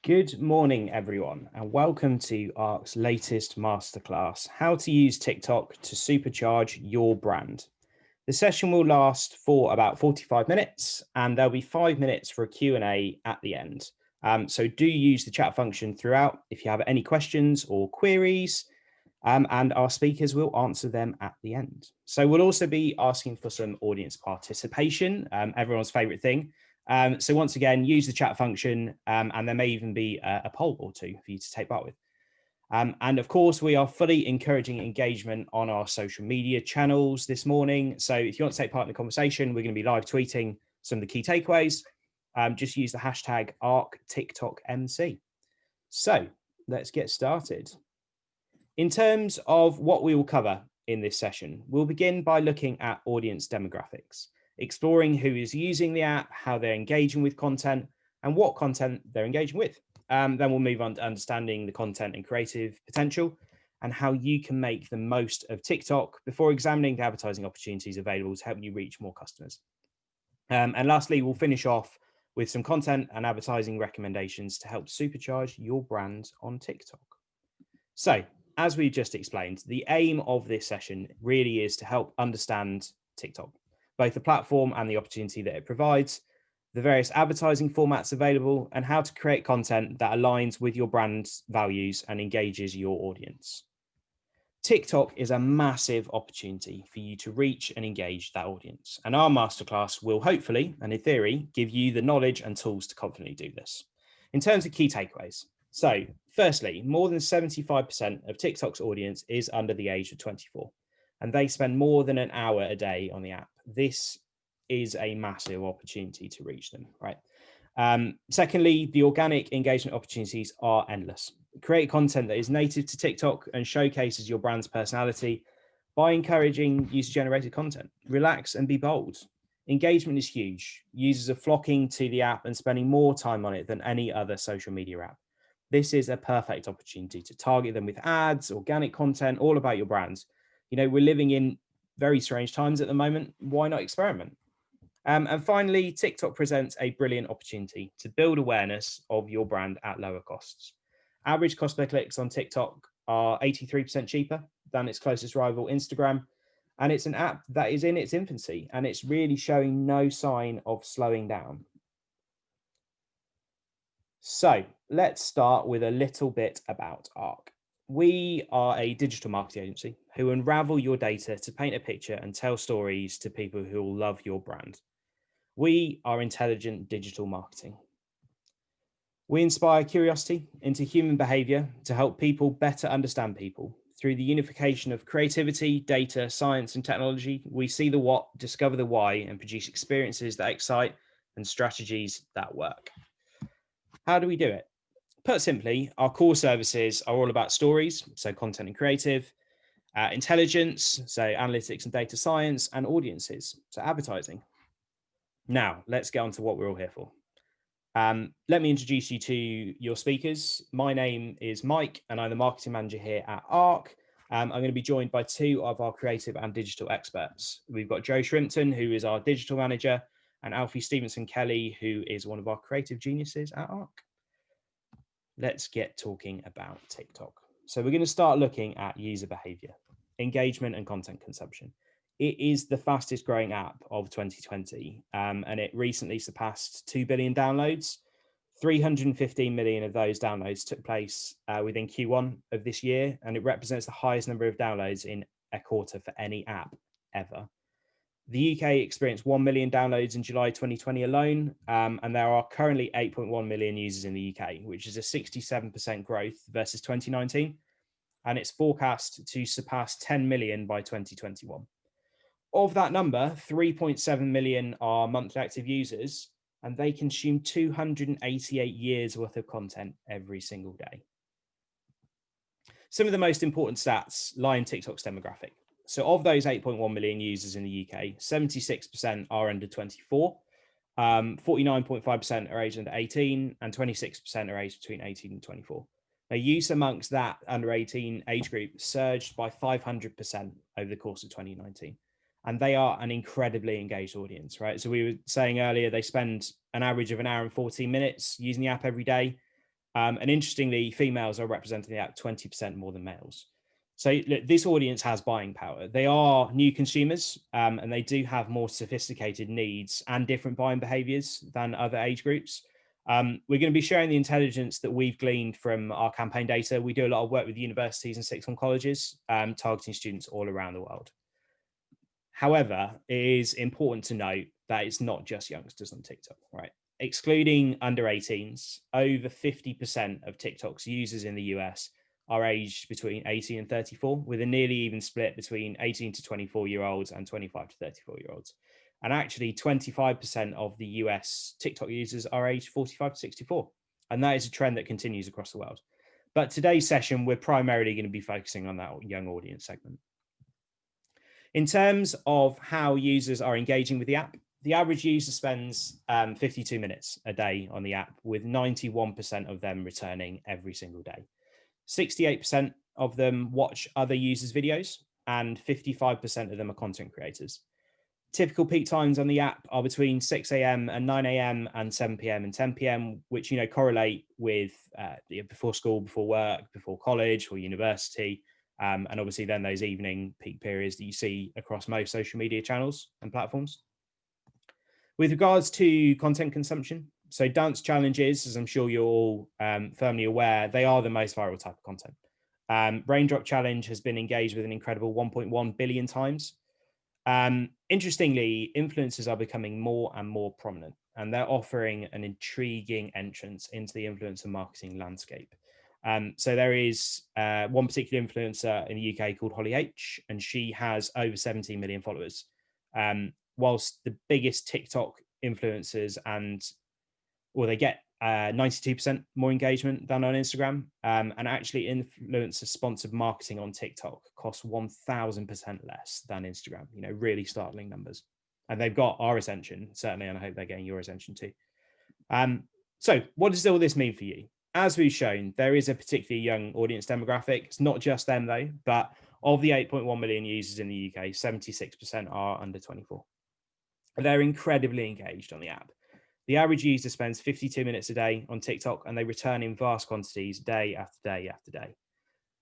Good morning, everyone, and welcome to Arke's latest masterclass, How to Use TikTok to Supercharge Your Brand. The session will last for about 45 minutes, and there'll be 5 minutes for a Q&A at the end. So do use the chat function throughout if you have any questions or queries, and our speakers will answer them at the end. So we'll also be asking for some audience participation, everyone's favorite thing. So once again, use the chat function, and there may even be a poll or two for you to take part with. And of course, we are fully encouraging engagement on our social media channels this morning. So if you want to take part in the conversation, we're going to be live tweeting some of the key takeaways. Just use the hashtag ArkTiktokMC. So let's get started. In terms of what we will cover in this session, we'll begin by looking at audience demographics, exploring who is using the app, how they're engaging with content, and what content they're engaging with. Then we'll move on to understanding the content and creative potential and how you can make the most of TikTok before examining the advertising opportunities available to help you reach more customers. And lastly, we'll finish off with some content and advertising recommendations to help supercharge your brand on TikTok. So, as we just explained, the aim of this session really is to help understand TikTok, both the platform and the opportunity that it provides, the various advertising formats available, and how to create content that aligns with your brand's values and engages your audience. TikTok is a massive opportunity for you to reach and engage that audience. And our masterclass will hopefully, and in theory, give you the knowledge and tools to confidently do this. In terms of key takeaways, so firstly, more than 75% of TikTok's audience is under the age of 24, and they spend more than an hour a day on the app. This is a massive opportunity to reach them, right? Secondly, the organic engagement opportunities are endless. Create content that is native to TikTok and showcases your brand's personality by encouraging user-generated content. Relax and be bold. Engagement is huge. Users are flocking to the app and spending more time on it than any other social media app. This is a perfect opportunity to target them with ads, organic content, all about your brands. You know, we're living in very strange times at the moment. Why not experiment? And finally, TikTok presents a brilliant opportunity to build awareness of your brand at lower costs. Average cost per clicks on TikTok are 83% cheaper than its closest rival, Instagram. And it's an app that is in its infancy, and it's really showing no sign of slowing down. So let's start with a little bit about Arke. We are a digital marketing agency who unravel your data to paint a picture and tell stories to people who will love your brand. We are intelligent digital marketing. We inspire curiosity into human behavior to help people better understand people. Through the unification of creativity, data, science, and technology, we see the what, discover the why, and produce experiences that excite and strategies that work. How do we do it? Put simply, our core services are all about stories, so content and creative, intelligence, so analytics and data science, and audiences, so advertising. Now, let's get on to what we're all here for. Let me introduce you to your speakers. My name is Mike, and I'm the marketing manager here at Arke. I'm going to be joined by two of our creative and digital experts. We've got Joe Shrimpton, who is our digital manager, and Alfie Stevenson Kelly, who is one of our creative geniuses at Arke. Let's get talking about TikTok. So we're going to start looking at user behavior, engagement, and content consumption. It is the fastest growing app of 2020, and it recently surpassed 2 billion downloads. 315 million of those downloads took place within Q1 of this year, and it represents the highest number of downloads in a quarter for any app ever. The UK experienced 1 million downloads in July 2020 alone, and there are currently 8.1 million users in the UK, which is a 67% growth versus 2019, and it's forecast to surpass 10 million by 2021. Of that number, 3.7 million are monthly active users, and they consume 288 years worth of content every single day. Some of the most important stats lie in TikTok's demographic. So of those 8.1 million users in the UK, 76% are under 24, 49.5% are aged under 18, and 26% are aged between 18 and 24. Now, use amongst that under 18 age group surged by 500% over the course of 2019. And they are an incredibly engaged audience, right? So we were saying earlier, they spend an average of an hour and 14 minutes using the app every day. And interestingly, females are representing the app 20% more than males. So look, this audience has buying power. They are new consumers, and they do have more sophisticated needs and different buying behaviors than other age groups. We're going to be sharing the intelligence that we've gleaned from our campaign data. We do a lot of work with universities and sixth form colleges, targeting students all around the world. However, it is important to note that it's not just youngsters on TikTok, right? Excluding under 18s, over 50% of TikTok's users in the US are aged between 18 and 34, with a nearly even split between 18 to 24-year-olds and 25 to 34-year-olds. And actually, 25% of the US TikTok users are aged 45 to 64. And that is a trend that continues across the world. But today's session, we're primarily going to be focusing on that young audience segment. In terms of how users are engaging with the app, the average user spends 52 minutes a day on the app, with 91% of them returning every single day. 68% of them watch other users' videos, and 55% of them are content creators. Typical peak times on the app are between 6 a.m. and 9 a.m. and 7 p.m. and 10 p.m., which correlate with before school, before work, before college or university. And obviously then those evening peak periods that you see across most social media channels and platforms. With regards to content consumption, so dance challenges, as I'm sure you're all firmly aware, they are the most viral type of content. Raindrop Challenge has been engaged with an incredible 1.1 billion times. Interestingly, influencers are becoming more and more prominent, and they're offering an intriguing entrance into the influencer marketing landscape. So there is one particular influencer in the UK called Holly H, and she has over 17 million followers. Whilst the biggest TikTok influencers they get 92% more engagement than on Instagram. And actually influencer sponsored marketing on TikTok costs 1000% less than Instagram, really startling numbers. And they've got our attention, certainly, and I hope they're getting your attention too. So what does all this mean for you? As we've shown, there is a particularly young audience demographic. It's not just them though, but of the 8.1 million users in the UK, 76% are under 24. They're incredibly engaged on the app. The average user spends 52 minutes a day on TikTok, and they return in vast quantities day after day after day.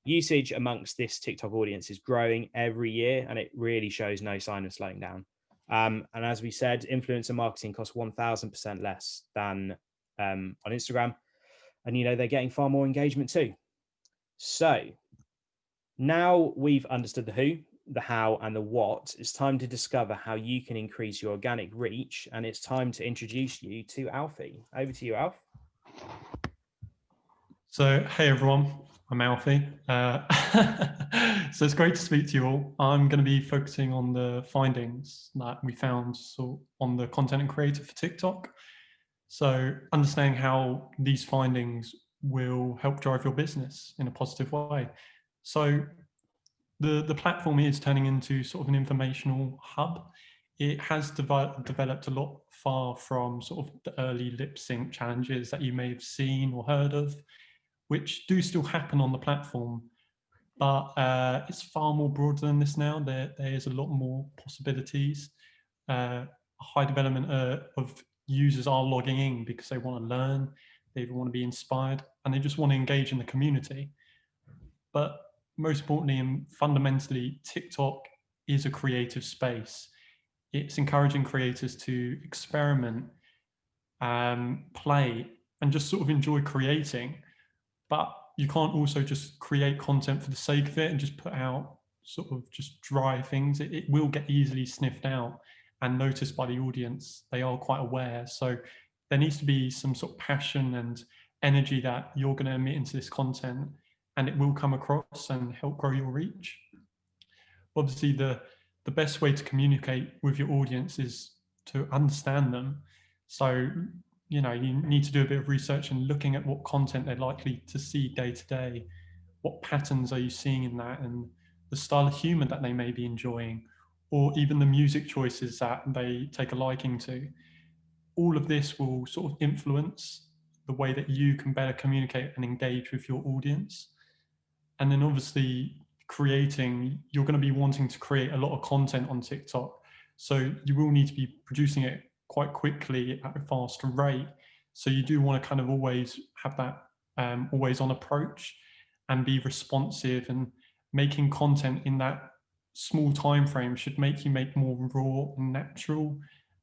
Usage amongst this TikTok audience is growing every year, and it really shows no sign of slowing down. And as we said, influencer marketing costs 1000% less than on Instagram. And, they're getting far more engagement too. So now we've understood the who, the how, and the what, it's time to discover how you can increase your organic reach. And it's time to introduce you to Alfie. Over to you, Alf. So, hey everyone, I'm Alfie. So it's great to speak to you all. I'm going to be focusing on the findings that we found on the content and creator for TikTok. So understanding how these findings will help drive your business in a positive way. So the platform is turning into sort of an informational hub. It has developed a lot far from sort of the early lip sync challenges that you may have seen or heard of, which do still happen on the platform, but it's far more broad than this now. There is a lot more possibilities. A high development of users are logging in because they want to learn, they want to be inspired, and they just want to engage in the community. But most importantly and fundamentally, TikTok is a creative space. It's encouraging creators to experiment, play, and just sort of enjoy creating. But you can't also just create content for the sake of it and just put out sort of just dry things. It will get easily sniffed out and noticed by the audience. They are quite aware. So there needs to be some sort of passion and energy that you're going to emit into this content, and it will come across and help grow your reach. Obviously, the best way to communicate with your audience is to understand them. So, you need to do a bit of research and looking at what content they're likely to see day to day. What patterns are you seeing in that, and the style of humor that they may be enjoying, or even the music choices that they take a liking to. All of this will sort of influence the way that you can better communicate and engage with your audience. And then obviously you're going to be wanting to create a lot of content on TikTok. So you will need to be producing it quite quickly at a faster rate. So you do want to kind of always have that always on approach and be responsive, and making content in that small time frame should make you make more raw and natural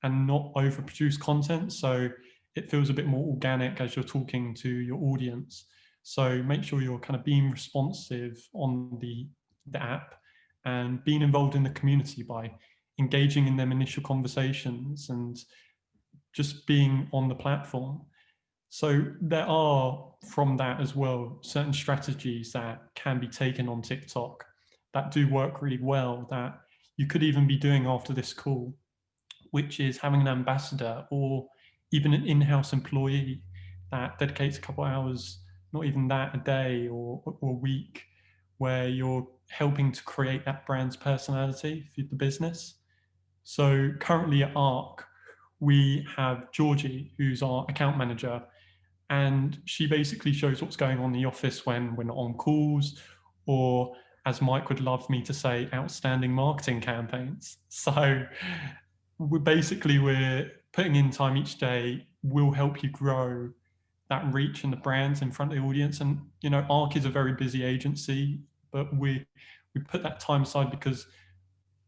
and not overproduce content, so it feels a bit more organic as you're talking to your audience. So make sure you're kind of being responsive on the app and being involved in the community by engaging in them initial conversations and just being on the platform. So there are, from that as well, certain strategies that can be taken on TikTok that do work really well, that you could even be doing after this call, which is having an ambassador or even an in-house employee that dedicates a couple of hours, not even that, a day or a week, where you're helping to create that brand's personality for the business. So currently at Arke, we have Georgie, who's our account manager, and she basically shows what's going on in the office when we're not on calls, or, as Mike would love me to say, outstanding marketing campaigns. So we're putting in time each day will help you grow that reach and the brands in front of the audience. And, you know, Arke is a very busy agency, but we put that time aside because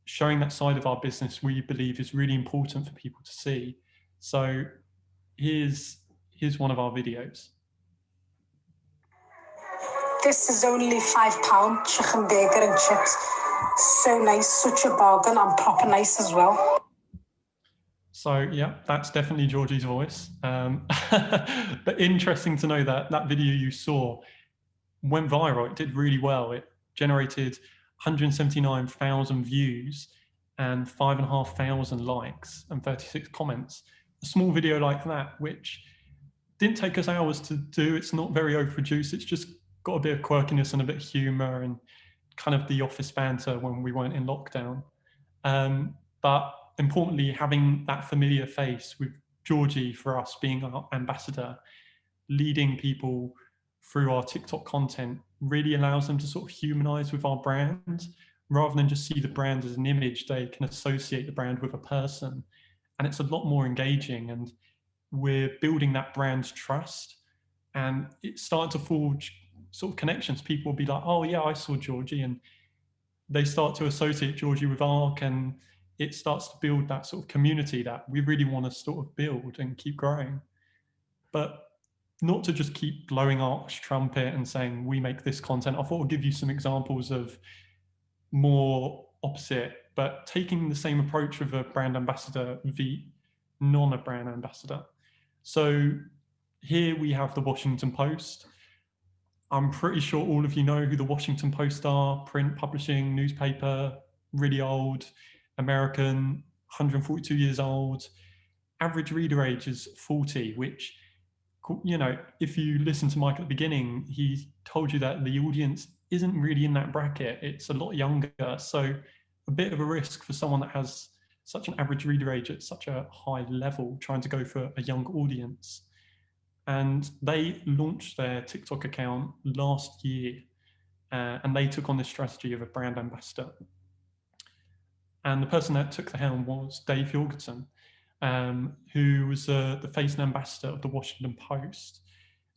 showing that side of our business, we believe, is really important for people to see. So here's one of our videos. This is only £5 chicken burger and chips. So nice, such a bargain, and proper nice as well. So yeah, that's definitely Georgie's voice. But interesting to know that that video you saw went viral. It did really well. It generated 179,000 views and 5,500 likes and 36 comments. A small video like that, which didn't take us hours to do. It's not very overproduced. It's just got a bit of quirkiness and a bit of humor and kind of the office banter when we weren't in lockdown. But importantly, having that familiar face with Georgie, for us being our ambassador, leading people through our TikTok content, really allows them to sort of humanize with our brand rather than just see the brand as an image. They can associate the brand with a person, and it's a lot more engaging, and we're building that brand's trust, and it's starting to forge sort of connections. People will be like, oh yeah, I saw Georgie, and they start to associate Georgie with Arke, and it starts to build that sort of community that we really want to sort of build and keep growing. But not to just keep blowing Arke's trumpet and saying we make this content. I thought I'd give you some examples of more opposite, but taking the same approach with a brand ambassador v non a brand ambassador. So here we have the Washington Post. I'm pretty sure all of you know who the Washington Post are. Print publishing newspaper, really old, American, 142 years old. Average reader age is 40, which, you know, if you listen to Mike at the beginning, he told you that the audience isn't really in that bracket. It's a lot younger. So a bit of a risk for someone that has such an average reader age at such a high level, trying to go for a young audience. And they launched their TikTok account last year, and they took on this strategy of a brand ambassador. And the person that took the helm was Dave Jorgensen, who was the face and ambassador of the Washington Post.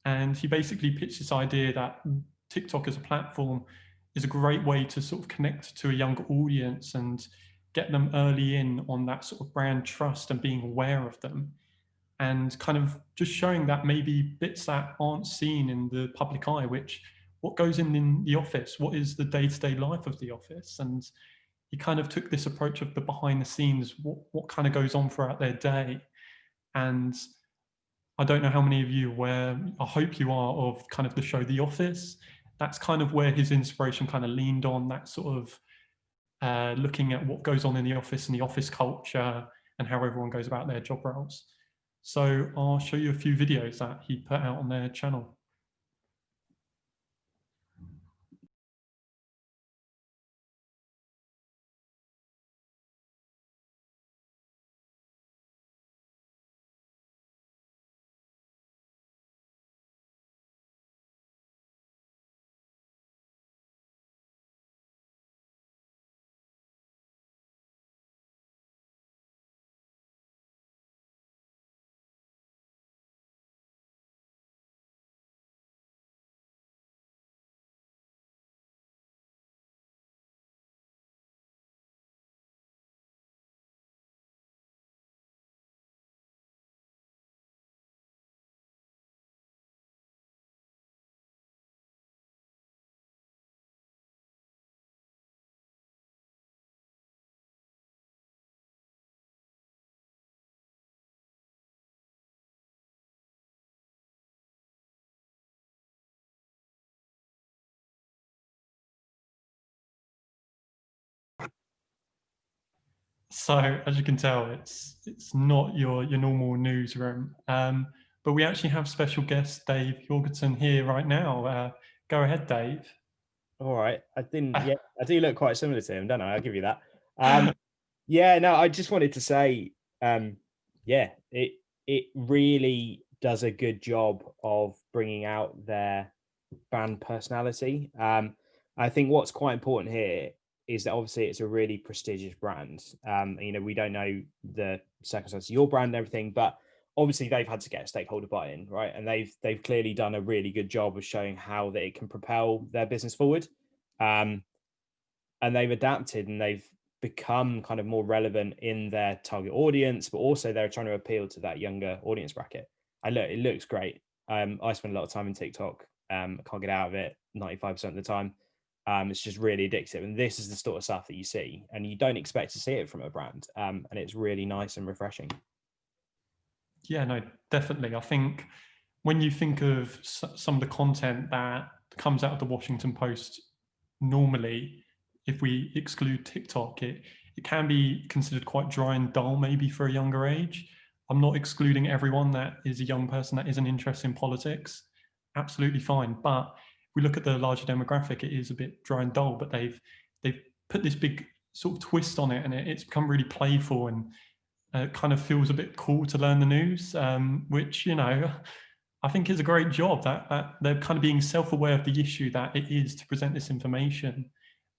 And he basically pitched this idea that TikTok as a platform is a great way to sort of connect to a younger audience and get them early in on that sort of brand trust and being aware of them, and kind of just showing that maybe bits that aren't seen in the public eye, which what goes in the office, what is the day-to-day life of the office. And he kind of took this approach of the behind the scenes, what kind of goes on throughout their day. And I don't know how many of you are aware, I hope you are, of kind of the show The Office. That's kind of where his inspiration kind of leaned on, that sort of looking at what goes on in the office and the office culture and how everyone goes about their job roles. So I'll show you a few videos that he put out on their channel. So as you can tell, it's not your normal newsroom. But we actually have special guest Dave Jorgensen here right now. Go ahead, Dave. All right. I didn't. Yeah, I do look quite similar to him, don't I? I'll give you that. Yeah. No, I just wanted to say, yeah, it really does a good job of bringing out their brand personality. I think what's quite important here is that obviously it's a really prestigious brand. You know, we don't know the circumstances of your brand and everything, but obviously they've had to get stakeholder buy-in, right? And they've clearly done a really good job of showing how that it can propel their business forward. And they've adapted and they've become kind of more relevant in their target audience, but also they're trying to appeal to that younger audience bracket. And look, it looks great. I spend a lot of time in TikTok. I can't get out of it 95% of the time. It's just really addictive. And this is the sort of stuff that you see and you don't expect to see it from a brand. And it's really nice and refreshing. Yeah, no, definitely. I think when you think of some of the content that comes out of the Washington Post normally, if we exclude TikTok, it can be considered quite dry and dull maybe for a younger age. I'm not excluding everyone that is a young person that isn't interested in politics. Absolutely fine. But if we look at the larger demographic, it is a bit dry and dull, but they've put this big sort of twist on it and it's become really playful and it kind of feels a bit cool to learn the news, which, you know, I think is a great job that they're kind of being self-aware of the issue that it is to present this information.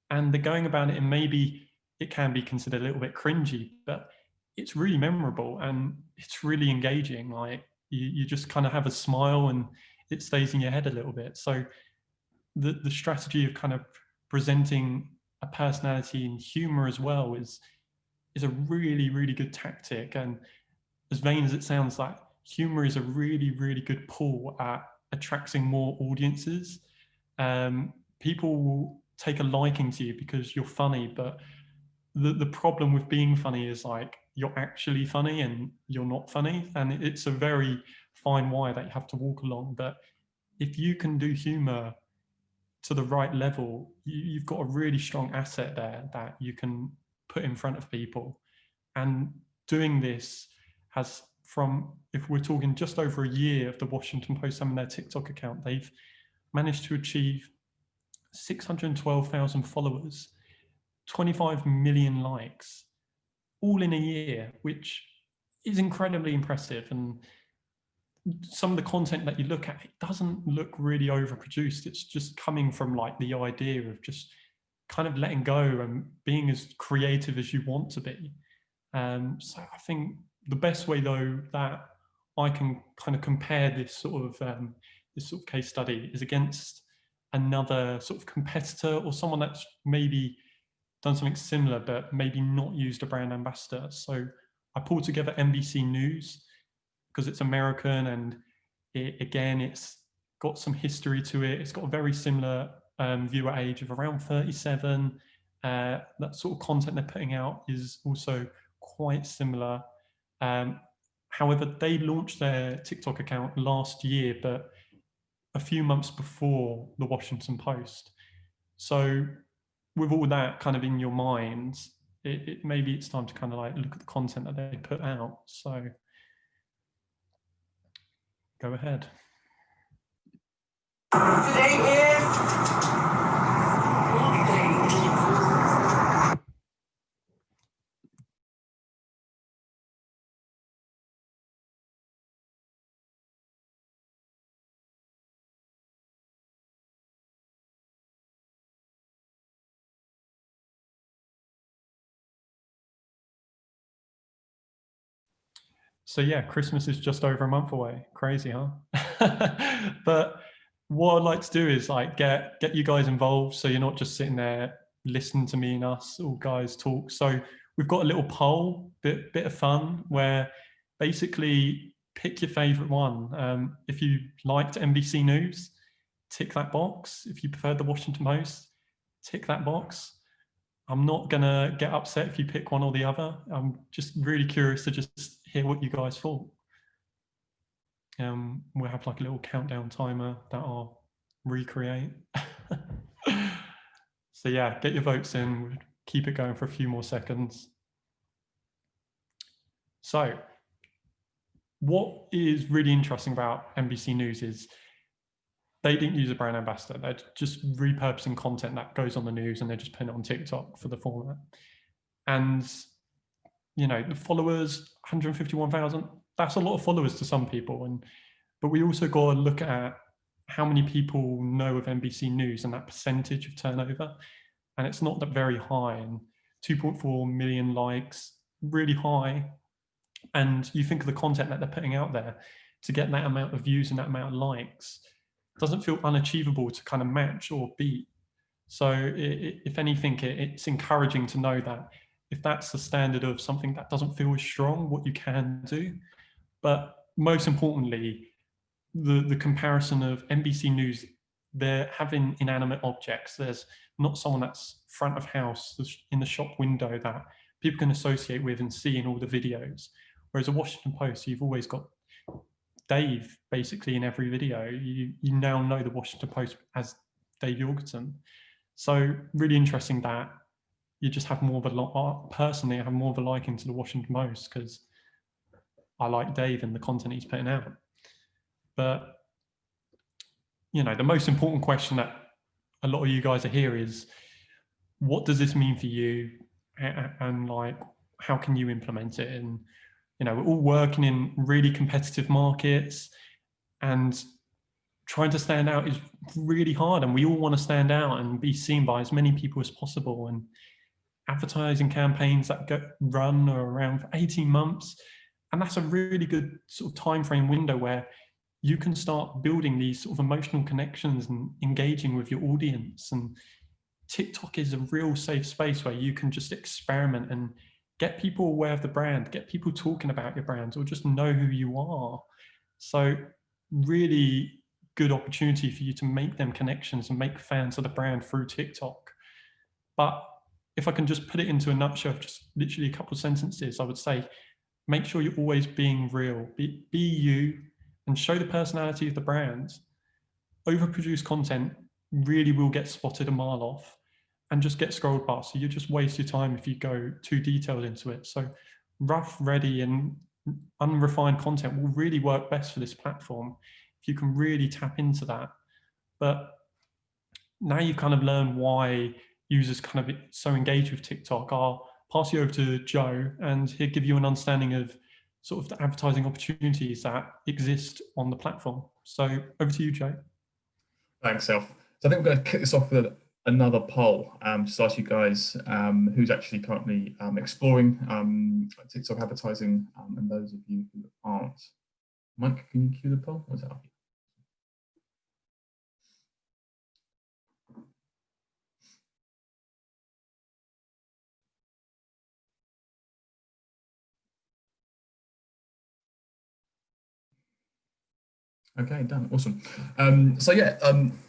And they're going about it, and maybe it can be considered a little bit cringy, but it's really memorable and it's really engaging. Like you just kind of have a smile and it stays in your head a little bit. So the strategy of kind of presenting a personality and humor as well is a really, really good tactic. And as vain as it sounds, like humor is a really, really good pull at attracting more audiences. People will take a liking to you because you're funny, but the problem with being funny is like you're actually funny and you're not funny. And it's a very fine wire that you have to walk along. But if you can do humor to the right level, you've got a really strong asset there that you can put in front of people. And doing this has, from, if we're talking just over a year of the Washington Post having their TikTok account, they've managed to achieve 612,000 followers, 25 million likes, all in a year, which is incredibly impressive. And some of the content that you look at, it doesn't look really overproduced. It's just coming from like the idea of just kind of letting go and being as creative as you want to be. So I think the best way though that I can kind of compare this sort of case study is against another sort of competitor or someone that's maybe done something similar but maybe not used a brand ambassador. So I pulled together NBC News because it's American and it's got some history to it. It's got a very similar viewer age of around 37. That sort of content they're putting out is also quite similar. However, they launched their TikTok account last year, but a few months before the Washington Post. So with all that kind of in your mind, maybe it's time to kind of like look at the content that they put out. So go ahead. Today is So yeah, Christmas is just over a month away. Crazy, huh? But what I'd like to do is like get you guys involved, so you're not just sitting there listening to me and us all guys talk. So we've got a little poll, bit of fun, where basically pick your favorite one. If you liked NBC News, tick that box. If you preferred the Washington Post, tick that box. I'm not gonna get upset if you pick one or the other. I'm just really curious to just hear what you guys thought. We'll have like a little countdown timer that I'll recreate. So yeah, get your votes in. We'll keep it going for a few more seconds. So what is really interesting about NBC News is they didn't use a brand ambassador. They're just repurposing content that goes on the news and they're just putting it on TikTok for the format. And, you know, the followers, 151,000, that's a lot of followers to some people. But we also got to look at how many people know of NBC News and that percentage of turnover. And it's not that very high, and 2.4 million likes, really high. And you think of the content that they're putting out there to get that amount of views and that amount of likes, doesn't feel unachievable to kind of match or beat. So if anything, it's encouraging to know that if that's the standard of something that doesn't feel as strong, what you can do. But most importantly, the comparison of NBC News, they're having inanimate objects. There's not someone that's front of house in the shop window that people can associate with and see in all the videos. Whereas a Washington Post, you've always got Dave basically in every video. You now know the Washington Post as Dave Jorgensen. So really interesting that you just have more of a, personally, I have more of a liking to the Washington Post because I like Dave and the content he's putting out. But, you know, the most important question that a lot of you guys are here is, what does this mean for you? And like, how can you implement it? And, you know, we're all working in really competitive markets, and trying to stand out is really hard. And we all want to stand out and be seen by as many people as possible. And advertising campaigns that run are around for 18 months. And that's a really good sort of time frame window where you can start building these sort of emotional connections and engaging with your audience. And TikTok is a real safe space where you can just experiment and get people aware of the brand, get people talking about your brand, or just know who you are. So really good opportunity for you to make them connections and make fans of the brand through TikTok. But if I can just put it into a nutshell, just literally a couple of sentences, I would say, make sure you're always being real, be you, and show the personality of the brand. Overproduced content really will get spotted a mile off and just get scrolled past. So you just waste your time if you go too detailed into it. So rough, ready, and unrefined content will really work best for this platform if you can really tap into that. But now you've kind of learned why users kind of so engaged with TikTok. I'll pass you over to Joe, and he'll give you an understanding of sort of the advertising opportunities that exist on the platform. So over to you, Joe. Thanks, Self. So I think we're going to kick this off with another poll. Just ask you guys who's actually currently exploring TikTok advertising, and those of you who aren't. Mike, can you cue the poll? What's that? Okay, done. Awesome.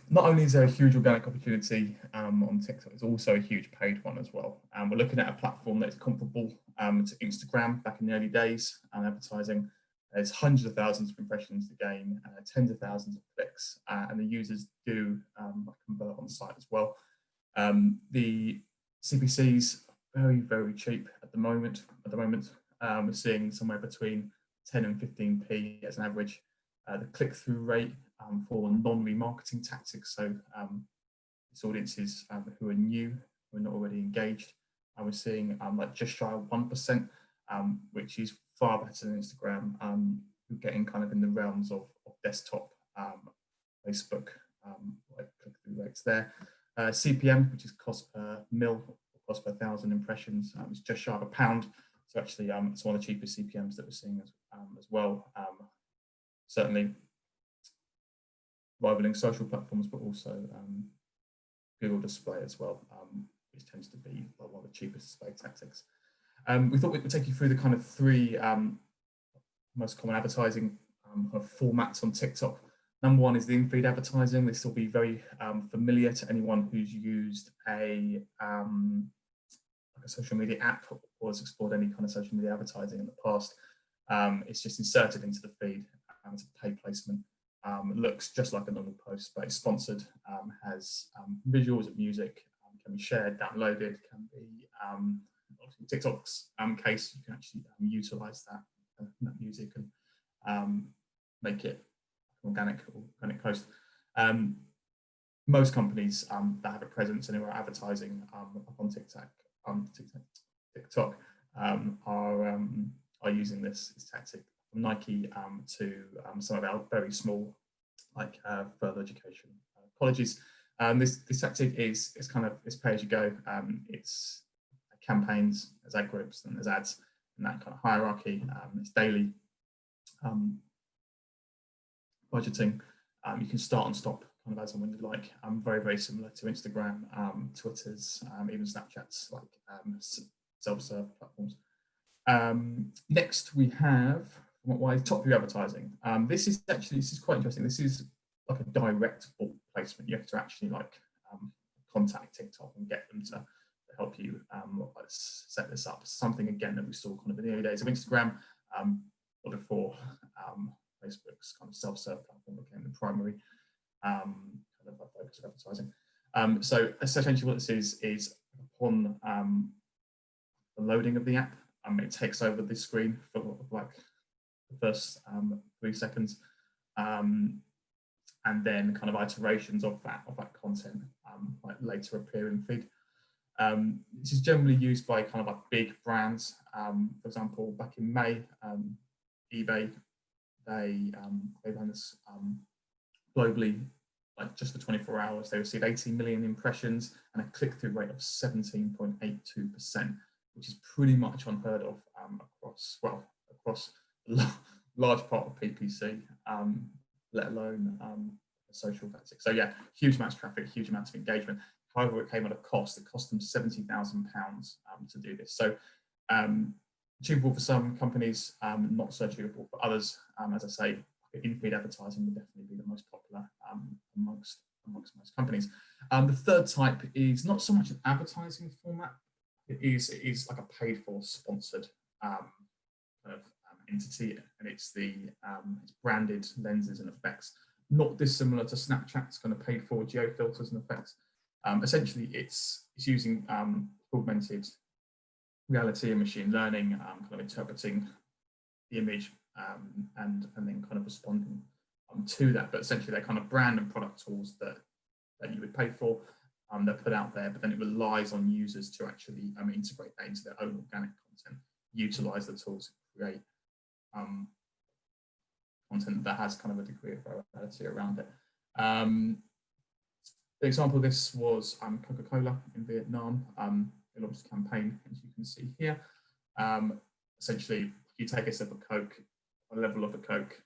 Not only is there a huge organic opportunity on TikTok, it's also a huge paid one as well. We're looking at a platform that is comparable to Instagram back in the early days advertising. There's hundreds of thousands of impressions to gain, tens of thousands of clicks, and the users do convert on the site as well. The CPCs very, very cheap at the moment. We're seeing somewhere between 10 and 15p as an average. The click-through rate for non-remarketing tactics, so it's audiences who are new, who are not already engaged, and we're seeing like just shy of 1%, which is far better than Instagram. We're getting kind of in the realms of desktop, Facebook, like click-through rates there. CPM, which is cost per mil, cost per 1,000 impressions, is just shy of £1. So actually, it's one of the cheapest CPMs that we're seeing as well. Certainly rivaling social platforms, but also Google Display as well, which tends to be one of the cheapest display tactics. We thought we would take you through the kind of three most common advertising formats on TikTok. Number one is the in-feed advertising. This will be very familiar to anyone who's used a social media app or has explored any kind of social media advertising in the past. It's just inserted into the feed. It's a paid placement. It looks just like a normal post, but it's sponsored, has visuals of music, can be shared, downloaded, can be obviously TikTok's case, you can actually utilize that music and make it organic post. Most companies that have a presence and who are advertising on TikTok are using this tactic, from Nike to some of our very small, like further education colleges. This tactic is pay as you go. It's campaigns, there's ad groups, and there's ads, and that kind of hierarchy. It's daily budgeting. You can start and stop kind of as and when you like. Very similar to Instagram, Twitter's, even Snapchat's, like self-serve platforms. Next we have top view advertising. This is quite interesting. This is like a direct bulk placement. You have to actually like contact TikTok and get them to help you set this up. Something again that we saw kind of in the early days of Instagram, or before Facebook's kind of self-serve platform became the primary kind of focus of advertising. So essentially what this is upon the loading of the app, it takes over the screen for like the first 3 seconds, and then kind of iterations of that content like later appear in feed. This is generally used by kind of like big brands. For example, back in May, eBay, they ran this globally, like just for 24 hours. They received 18 million impressions and a click-through rate of 17.82%, which is pretty much unheard of across a large part of PPC, let alone social tactics. So yeah, huge amounts of traffic, huge amounts of engagement. However, it came at a cost. It cost them £70,000 to do this. So achievable for some companies, not so achievable for others. As I say, in-feed advertising would definitely be the most popular amongst most companies. The third type is not so much an advertising format. It is like a paid-for, sponsored kind of entity, and it's it's branded lenses and effects. Not dissimilar to Snapchat's kind of paid-for geo filters and effects. Essentially, it's using augmented reality and machine learning, kind of interpreting the image and then kind of responding to that. But essentially, they're kind of brand and product tools that you would pay for. They're put out there, but then it relies on users to actually integrate that into their own organic content, utilize the tools to create content that has kind of a degree of virality around it. The example of this was Coca-Cola in Vietnam. They launched a campaign, as you can see here. Essentially, you take a sip of Coke, a level of the Coke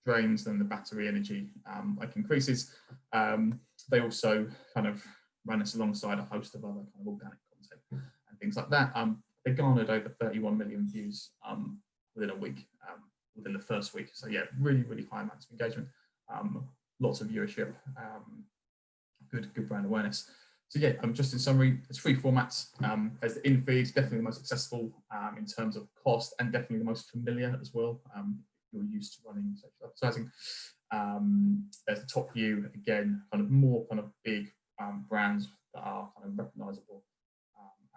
drains, then the battery energy like increases. They also kind of ran this alongside a host of other kind of organic content and things like that. They garnered over 31 million views within a week, within the first week. So yeah, really high amounts of engagement, lots of viewership, good brand awareness. So yeah, just in summary, it's 3 formats. As the in-feed, definitely the most accessible in terms of cost, and definitely the most familiar as well. If you're used to running social advertising. There's the top view, again, kind of more kind of big brands that are kind of recognizable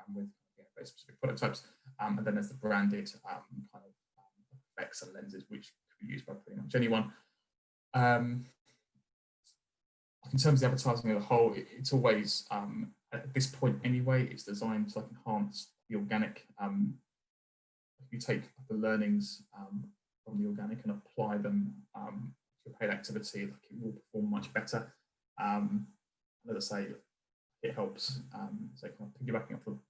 and with very specific product types. And then there's the branded kind of effects and lenses, which could be used by pretty much anyone. In terms of advertising as a whole, it's always, at this point anyway, it's designed to enhance the organic. If you take the learnings from the organic and apply them to a paid activity, it will perform much better. As I say, it helps. So kind of piggybacking off of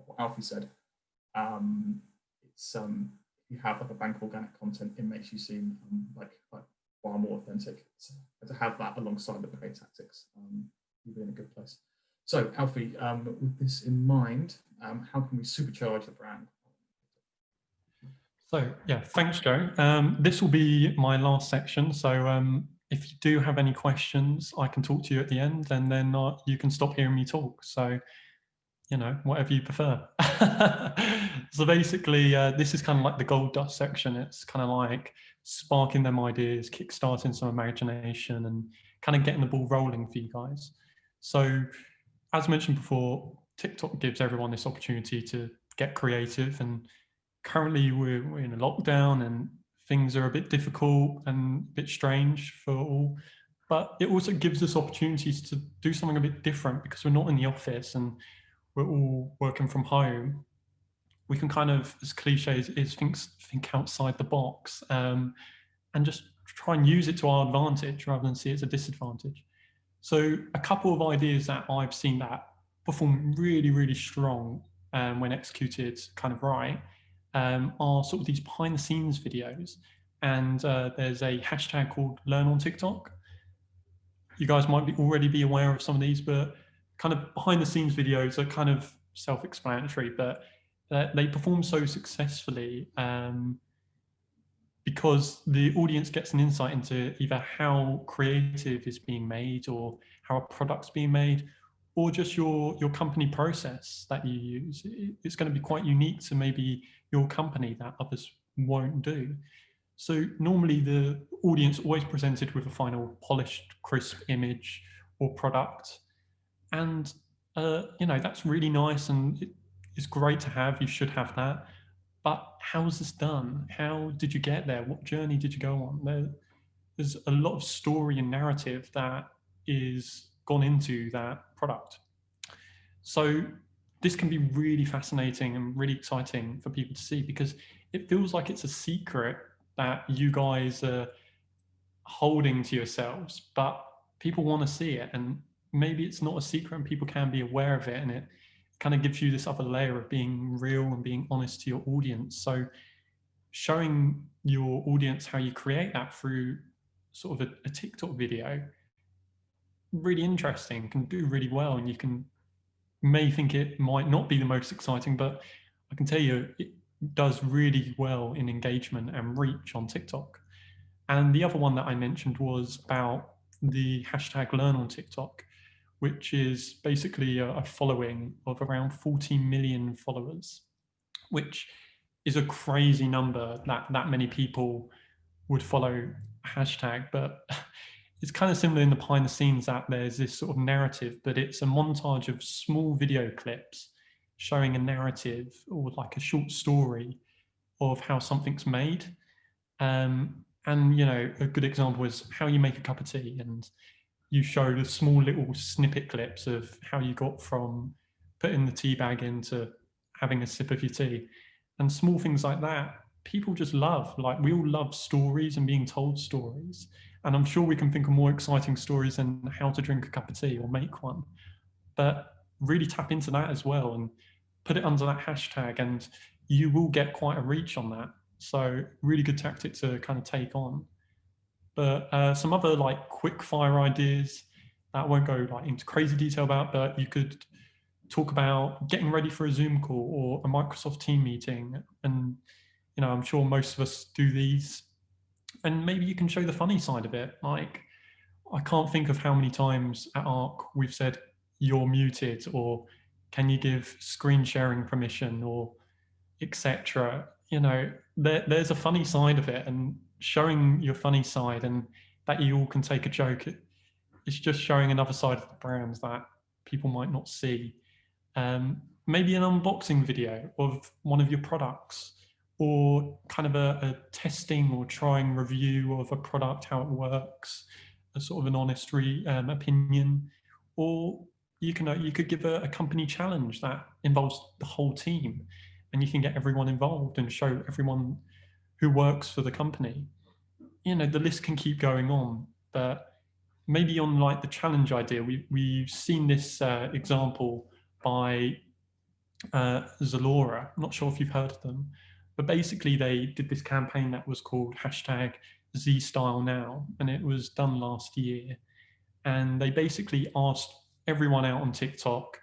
what Alfie said, it's if you have like a bank of organic content, it makes you seem like far more authentic. So to have that alongside the paid tactics, you'll be in a good place. So Alfie, with this in mind, how can we supercharge the brand? So yeah, thanks, Joe. This will be my last section. So if you do have any questions, I can talk to you at the end, and then you can stop hearing me talk. So, whatever you prefer. So basically, this is kind of like the gold dust section. It's kind of like sparking them ideas, kickstarting some imagination, and kind of getting the ball rolling for you guys. So as mentioned before, TikTok gives everyone this opportunity to get creative, and currently we're in a lockdown and things are a bit difficult and a bit strange for all, but it also gives us opportunities to do something a bit different because we're not in the office and we're all working from home. We can kind of, as cliche as it is, think outside the box, and just try and use it to our advantage rather than see it as a disadvantage. So a couple of ideas that I've seen that perform really, really strong when executed kind of right are sort of these behind the scenes videos. And there's a hashtag called Learn on TikTok. You guys might already be aware of some of these, but kind of behind the scenes videos are kind of self-explanatory, but they perform so successfully because the audience gets an insight into either how creative is being made or how a product's being made, or just your company process that you use. It's going to be quite unique to maybe your company that others won't do. So normally the audience always presented with a final polished, crisp image or product. And, that's really nice and it's great to have, you should have that. But how was this done? How did you get there? What journey did you go on? There's a lot of story and narrative that is gone into that product. So this can be really fascinating and really exciting for people to see because it feels like it's a secret that you guys are holding to yourselves, but people want to see it. And maybe it's not a secret and people can be aware of it, and it kind of gives you this other layer of being real and being honest to your audience. So showing your audience how you create that through sort of a TikTok video, really interesting, can do really well. And you may think it might not be the most exciting, but I can tell you it does really well in engagement and reach on TikTok. And the other one that I mentioned was about the hashtag Learn on TikTok, which is basically a following of around 14 million followers, which is a crazy number that many people would follow a hashtag. But it's kind of similar in the behind the scenes that there's this sort of narrative, but it's a montage of small video clips showing a narrative or like a short story of how something's made. And, a good example is how you make a cup of tea, and you show the small little snippet clips of how you got from putting the tea bag in to having a sip of your tea. And small things like that, people just love. Like, we all love stories and being told stories. And I'm sure we can think of more exciting stories than how to drink a cup of tea or make one. But really tap into that as well and put it under that hashtag, and you will get quite a reach on that. So really good tactic to kind of take on. But some other like quick fire ideas that I won't go like into crazy detail about, but you could talk about getting ready for a Zoom call or a Microsoft team meeting. And, I'm sure most of us do these, and maybe you can show the funny side of it. Like, I can't think of how many times at Arke we've said, you're muted, or can you give screen sharing permission, or etc. There's a funny side of it, and showing your funny side and that you all can take a joke, it's just showing another side of the brand that people might not see. Maybe an unboxing video of one of your products, or kind of a testing or trying review of a product, how it works, a sort of an honest opinion. Or you could give a company challenge that involves the whole team, and you can get everyone involved and show everyone who works for the company. The list can keep going on, but maybe on like the challenge idea, we've seen this example by Zalora. I'm not sure if you've heard of them, but basically they did this campaign that was called hashtag #ZStyleNow, and it was done last year. And they basically asked everyone out on TikTok,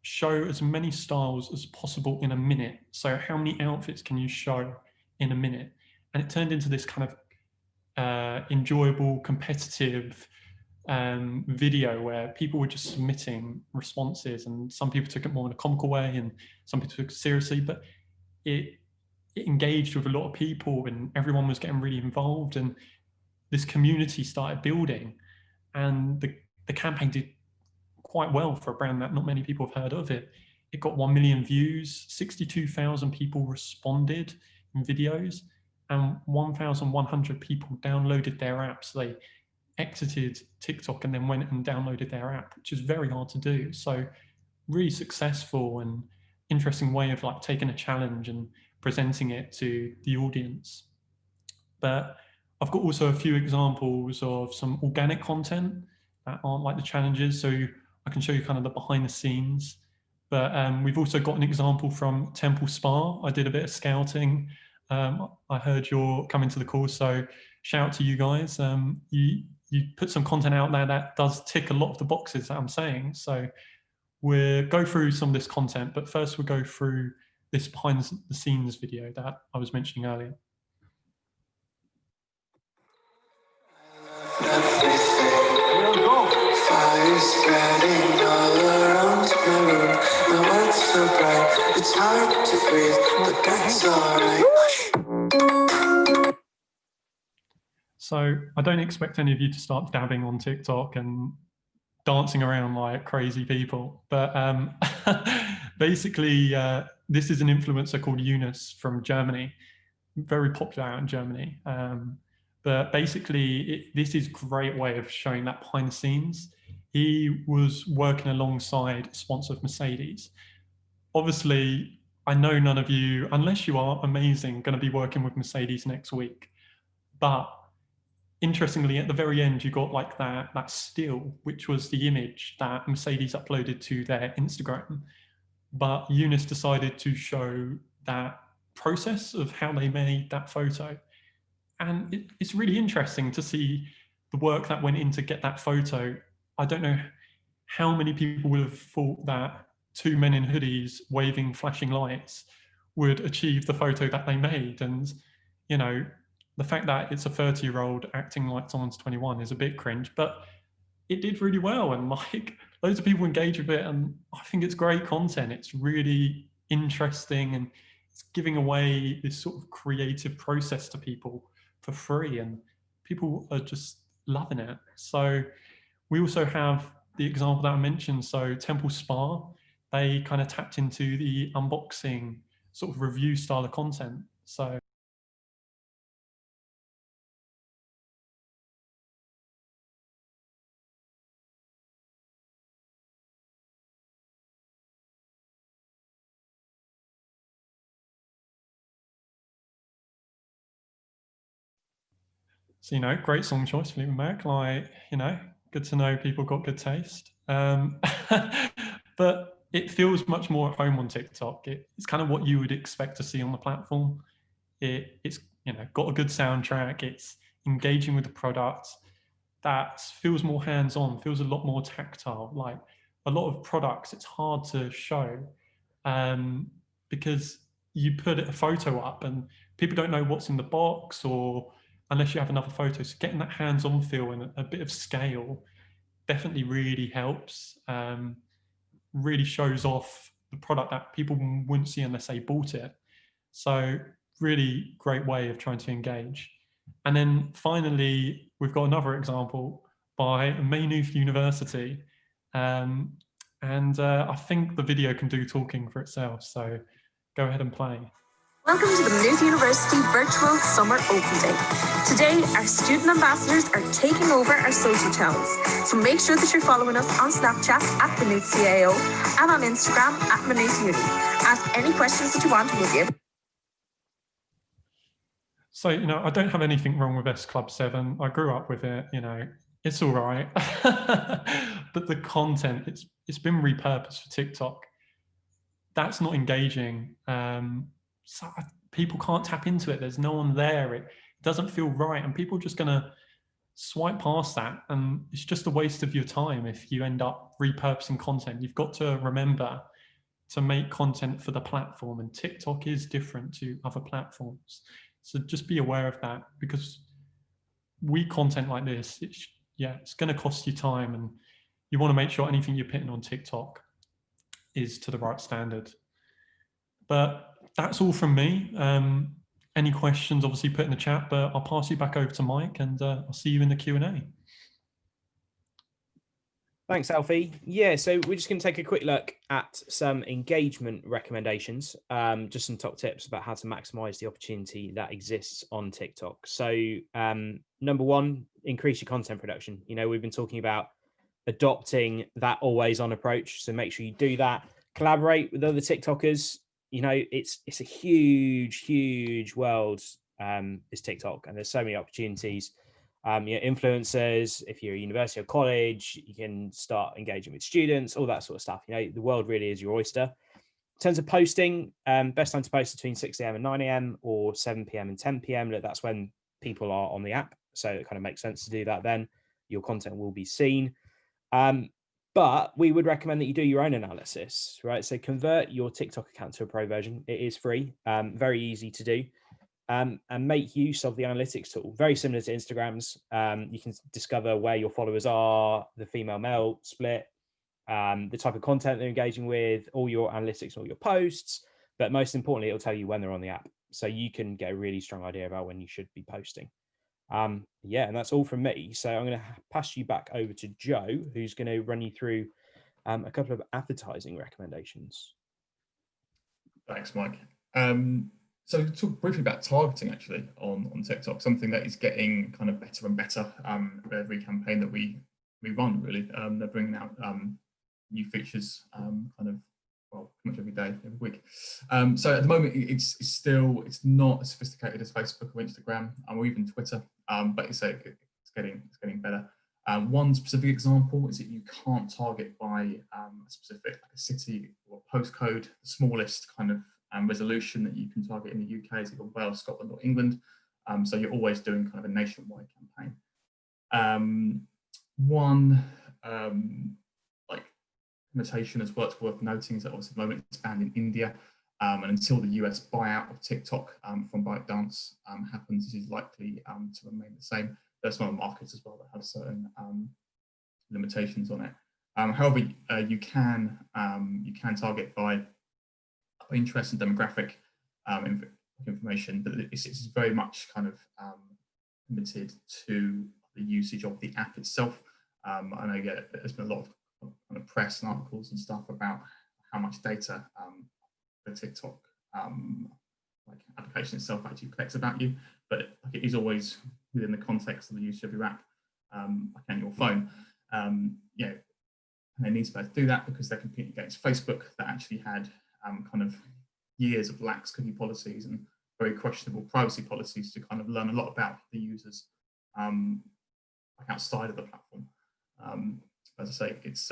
show as many styles as possible in a minute. So how many outfits can you show in a minute? And it turned into this kind of enjoyable, competitive video where people were just submitting responses, and some people took it more in a comical way and some people took it seriously, but it engaged with a lot of people and everyone was getting really involved, and this community started building, and the campaign did quite well for a brand that not many people have heard of. It got 1 million views, 62,000 people responded in videos, and 1,100 people downloaded their app. So they exited TikTok and then went and downloaded their app, which is very hard to do. So really successful and interesting way of like taking a challenge and presenting it to the audience. But I've got also a few examples of some organic content that aren't like the challenges. So I can show you kind of the behind the scenes. But we've also got an example from Temple Spa. I did a bit of scouting. I heard you're coming to the call, so shout out to you guys. You put some content out there that does tick a lot of the boxes that I'm saying. So we'll go through some of this content, but first we'll go through this behind the scenes video that I was mentioning earlier. Fire spreading all around my room. The world's so bright, it's hard to breathe, but that's alright. So I don't expect any of you to start dabbing on TikTok and dancing around like crazy people, but basically this is an influencer called Eunice from Germany, very popular out in Germany. But basically this is a great way of showing that behind the scenes. He was working alongside a sponsor of Mercedes. Obviously, I know none of you, unless you are amazing, going to be working with Mercedes next week. But interestingly, at the very end, you got like that still, which was the image that Mercedes uploaded to their Instagram. But Eunice decided to show that process of how they made that photo. And it's really interesting to see the work that went in to get that photo. I don't know how many people would have thought that two men in hoodies waving flashing lights would achieve the photo that they made. And, you know, the fact that it's a 30-year-old acting like someone's 21 is a bit cringe, but it did really well. And like loads of people engage with it. And I think it's great content. It's really interesting and it's giving away this sort of creative process to people for free. And people are just loving it. So we also have the example that I mentioned. So Temple Spa, they kind of tapped into the unboxing sort of review style of content. So you know, great song choice, Fleetwood Mac. Like, you know, good to know people got good taste. But it feels much more at home on TikTok. It's kind of what you would expect to see on the platform. It's you know, got a good soundtrack. It's engaging with the product. That feels more hands-on. Feels a lot more tactile. Like a lot of products, it's hard to show because you put a photo up and people don't know what's in the box, or unless you have another photo. So getting that hands-on feel and a bit of scale definitely really helps. Really shows off the product that people wouldn't see unless they bought it. So really great way of trying to engage. And then finally, we've got another example by Maynooth University. I think the video can do talking for itself. So go ahead and play. Welcome to the Maynooth University Virtual Summer Open Day. Today, our student ambassadors are taking over our social channels. So make sure that you're following us on Snapchat at Maynooth CAO and on Instagram at Maynooth Uni. Ask any questions that you want with you. So, you know, I don't have anything wrong with S Club 7. I grew up with it, you know, it's all right. But the content, it's been repurposed for TikTok. That's not engaging. So people can't tap into it. There's no one there. It doesn't feel right. And people are just going to swipe past that. And it's just a waste of your time if you end up repurposing content. You've got to remember to make content for the platform. And TikTok is different to other platforms. So just be aware of that, because content like this, it's going to cost you time. And you want to make sure anything you're putting on TikTok is to the right standard. But that's all from me. Any questions, obviously put in the chat, but I'll pass you back over to Mike and I'll see you in the Q&A. Thanks, Alfie. Yeah, so we're just going to take a quick look at some engagement recommendations, just some top tips about how to maximize the opportunity that exists on TikTok. So number one, increase your content production. You know, we've been talking about adopting that always on approach. So make sure you do that. Collaborate with other TikTokers. You know, it's a huge world, is TikTok, and there's so many opportunities. Influencers, if you're a university or college, you can start engaging with students, all that sort of stuff. You know, the world really is your oyster. In terms of posting, best time to post between 6 a.m. and 9 a.m. or 7 p.m. and 10 p.m. That's when people are on the app. So it kind of makes sense to do that then. Your content will be seen. But we would recommend that you do your own analysis, right? So convert your TikTok account to a pro version. It is free, very easy to do. And make use of the analytics tool, very similar to Instagram's. You can discover where your followers are, the female-male split, the type of content they're engaging with, all your analytics, all your posts. But most importantly, it'll tell you when they're on the app. So you can get a really strong idea about when you should be posting. Yeah, and that's all from me. So I'm going to pass you back over to Joe, who's going to run you through a couple of advertising recommendations. Thanks, Mike. So talk briefly about targeting actually on TikTok, something that is getting kind of better and better with every campaign that we run, really. They're bringing out new features kind of, well, pretty much every day, every week. So at the moment, it's not as sophisticated as Facebook or Instagram or even Twitter, but it's getting better. One specific example is that you can't target by a specific like a city or postcode. The smallest kind of resolution that you can target in the UK is either Wales, Scotland, or England. So you're always doing kind of a nationwide campaign. One like limitation as well it's worth noting is that obviously at the moment it's banned in India, and until the US buyout of TikTok from ByteDance happens, this is likely to remain the same. There's some other markets as well that have certain limitations on it. However, you can target by interest and demographic information, but it's very much kind of limited to the usage of the app itself. I know there's been a lot of kind of press and articles and stuff about how much data the TikTok like application itself actually collects about you, but it is always within the context of the use of your app, like on your phone. And they need to be able to do that because they're competing against Facebook that actually had kind of years of lax cookie policies and very questionable privacy policies to kind of learn a lot about the users like outside of the platform. As I say, it's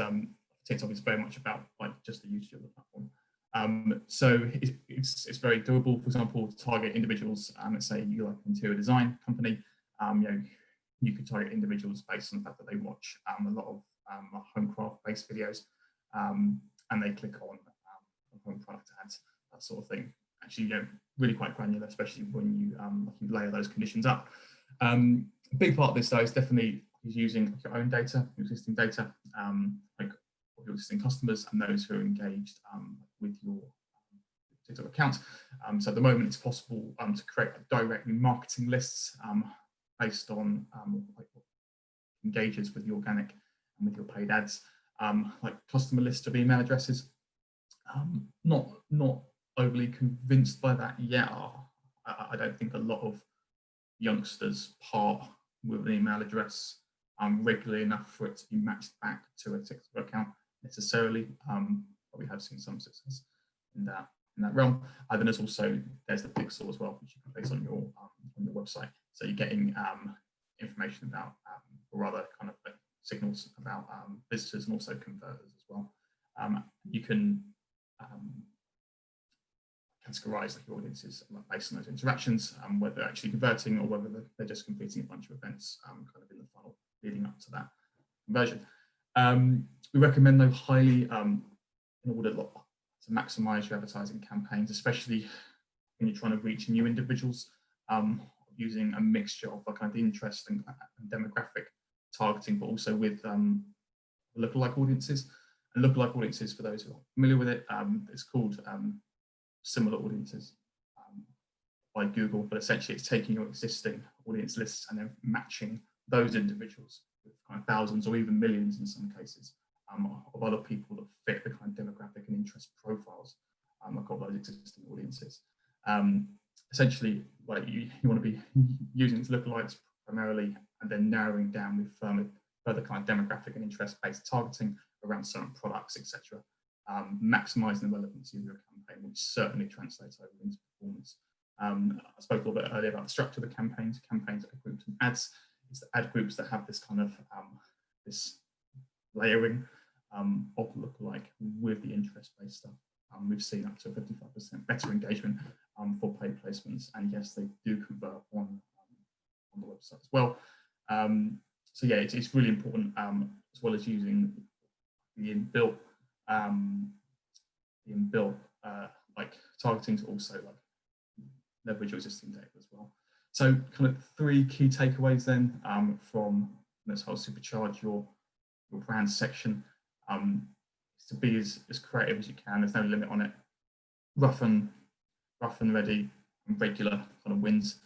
TikTok is very much about like just the usage of the platform. So it's very doable. For example, to target individuals. Let's say you're like an interior design company. You could target individuals based on the fact that they watch a lot of home craft based videos, and they click on home product ads, that sort of thing. Actually, really quite granular, especially when you layer those conditions up. A big part of this though is definitely using your own data, your existing data, like of your existing customers and those who are engaged with your TikTok account. So at the moment, it's possible to create direct remarketing lists based on like what engages with the organic and with your paid ads, like customer lists of email addresses. Not overly convinced by that yet. I don't think a lot of youngsters part with an email address regularly enough for it to be matched back to a TikTok account necessarily, but we have seen some success in that realm. Then there's the pixel as well, which you can place on your website. So you're getting information about, or rather kind of like signals about visitors and also converters as well. You can categorize your audiences based on those interactions, whether they're actually converting or whether they're just completing a bunch of events kind of in the funnel leading up to that conversion. We recommend though highly in order to maximize your advertising campaigns, especially when you're trying to reach new individuals, using a mixture of kind of interest and demographic targeting, but also with lookalike audiences. And lookalike audiences, for those who are familiar with it, it's called similar audiences by Google, but essentially it's taking your existing audience lists and then matching those individuals with kind of thousands or even millions in some cases of other people that fit the kind of demographic and interest profiles of those existing audiences. Essentially, what you want to be using lookalikes primarily, and then narrowing down with further kind of demographic and interest-based targeting around certain products, etc. Maximizing the relevancy of your campaign, which certainly translates over into performance. I spoke a little bit earlier about the structure of the campaigns. Campaigns are grouped in ads. It's the ad groups that have this kind of this layering of lookalike with the interest-based stuff. We've seen up to 55% better engagement for paid placements, and yes, they do convert on the website as well. So yeah, it's really important, as well as using the inbuilt like targeting to also like leverage your existing data as well. So kind of 3 key takeaways then from this whole supercharge your brand section. Is to be as creative as you can. There's no limit on it. Rough and ready and regular kind of wins.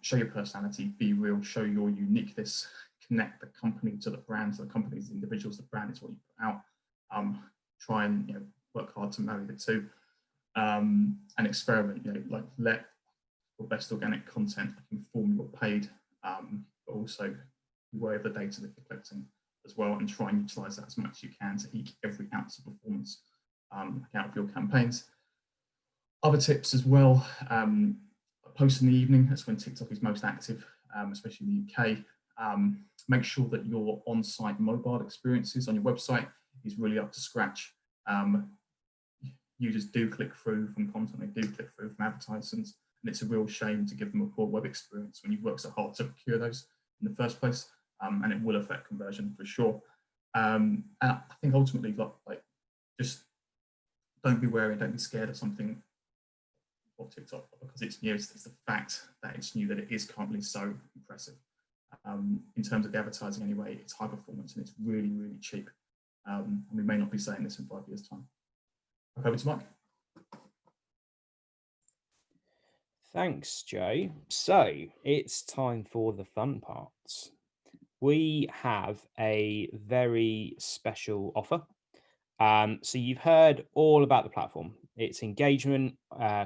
Show your personality, be real, show your uniqueness, connect the company to the brand, to the companies, the individuals. The brand is what you put out. Try and work hard to marry the two, and experiment. Like let your best organic content inform your paid, but also be aware of the data that you're collecting as well, and try and utilize that as much as you can to eke every ounce of performance out of your campaigns. Other tips as well, post in the evening. That's when TikTok is most active, especially in the UK. Make sure that your on-site mobile experiences on your website is really up to scratch. Users do click through from content, they do click through from advertisements, and it's a real shame to give them a poor web experience when you've worked so hard to procure those in the first place. And it will affect conversion for sure. And I think ultimately, like just don't be wary, don't be scared of something of TikTok because it's new. It's the fact that it's new that it is currently so impressive. In terms of the advertising anyway, it's high performance and it's really, really cheap. And we may not be saying this in 5 years' time. Over to Mike. Thanks, Joe. So it's time for the fun parts. We have a very special offer. So you've heard all about the platform, its engagement,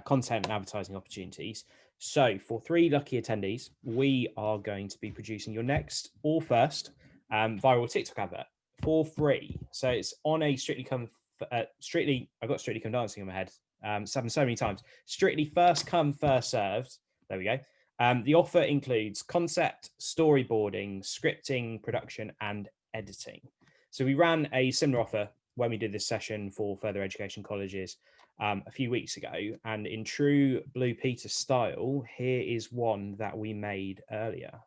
content and advertising opportunities. So for 3 lucky attendees, we are going to be producing your next or first viral TikTok advert for free. So it's on a Strictly Come Dancing in my head. It's happened so many times. Strictly first come, first served. There we go. The offer includes concept, storyboarding, scripting, production, and editing. So we ran a similar offer when we did this session for further education colleges a few weeks ago. And in true Blue Peter style, here is one that we made earlier.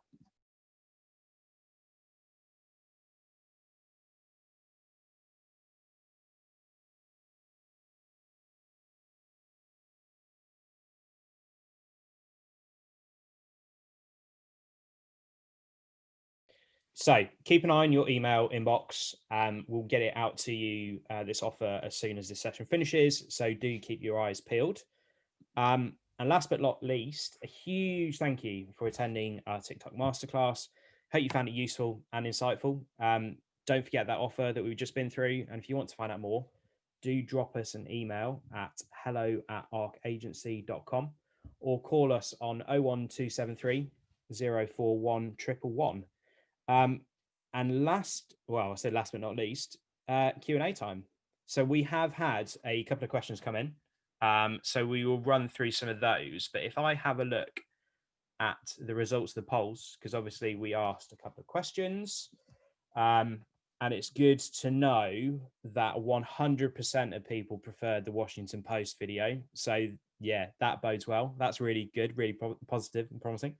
So keep an eye on your email inbox. We'll get it out to you, this offer, as soon as this session finishes. So do keep your eyes peeled. And last but not least, a huge thank you for attending our TikTok Masterclass. Hope you found it useful and insightful. Don't forget that offer that we've just been through. And if you want to find out more, do drop us an email at hello@arkeagency.com or call us on 01273 041 111. And last but not least, Q&A time. So we have had a couple of questions come in. So we will run through some of those. But if I have a look at the results of the polls, because obviously we asked a couple of questions, and it's good to know that 100% of people preferred the Washington Post video. So yeah, that bodes well. That's really good, really positive and promising.